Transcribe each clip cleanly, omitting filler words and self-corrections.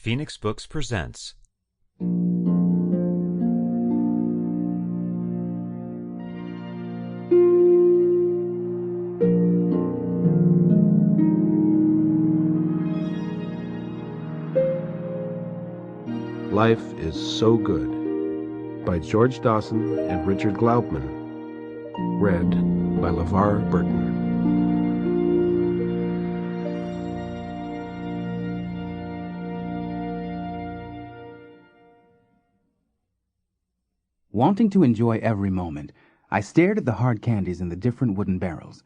Phoenix Books presents Life is So Good by George Dawson and Richard Glaubman. Read by LeVar Burton. Wanting to enjoy every moment, I stared at the hard candies in the different wooden barrels.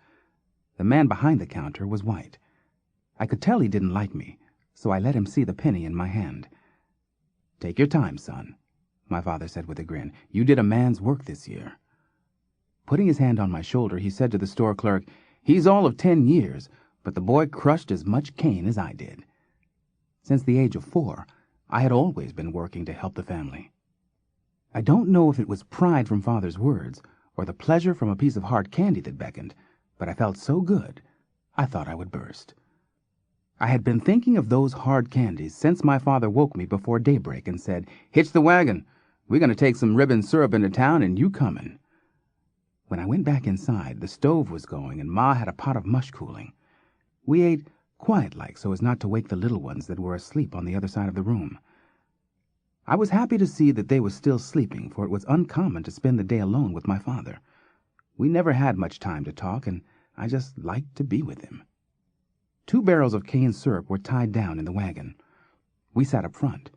The man behind the counter was white. I could tell he didn't like me, so I let him see the penny in my hand. "Take your time, son," my father said with a grin. "You did a man's work this year." Putting his hand on my shoulder, he said to the store clerk, "He's all of 10 years, but the boy crushed as much cane as I did." Since the age of 4, I had always been working to help the family. I don't know if it was pride from Father's words or the pleasure from a piece of hard candy that beckoned, but I felt so good, I thought I would burst. I had been thinking of those hard candies since my father woke me before daybreak and said, "Hitch the wagon. We're going to take some ribbon syrup into town and you comin'." When I went back inside, the stove was going and Ma had a pot of mush cooling. We ate quiet-like so as not to wake the little ones that were asleep on the other side of the room. I was happy to see that they were still sleeping, for it was uncommon to spend the day alone with my father. We never had much time to talk, and I just liked to be with him. 2 barrels of cane syrup were tied down in the wagon. We sat up front.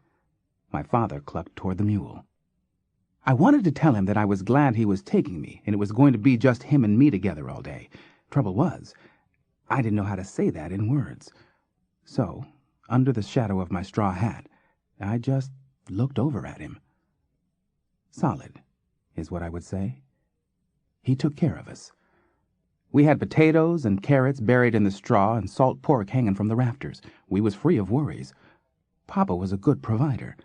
My father clucked toward the mule. I wanted to tell him that I was glad he was taking me, and it was going to be just him and me together all day. Trouble was, I didn't know how to say that in words. So, under the shadow of my straw hat, I just looked over at him. Solid, is what I would say. He took care of us. We had potatoes and carrots buried in the straw and salt pork hanging from the rafters. We was free of worries. Papa was a good provider.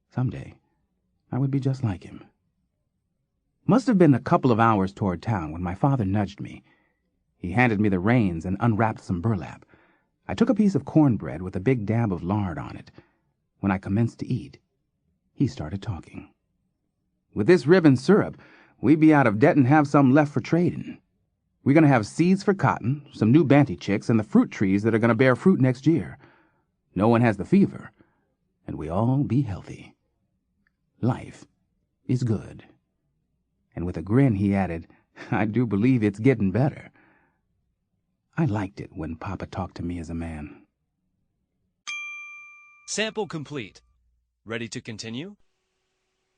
Someday, I would be just like him. Must have been a couple of hours toward town when my father nudged me. He handed me the reins and unwrapped some burlap. I took a piece of cornbread with a big dab of lard on it. When I commenced to eat, he started talking. "With this ribbon syrup, we'd be out of debt and have some left for trading. We're going to have seeds for cotton, some new banty chicks, and the fruit trees that are going to bear fruit next year. No one has the fever, and we all be healthy. Life is good." And with a grin he added, "I do believe it's getting better." I liked it when Papa talked to me as a man. Sample complete. Ready to continue?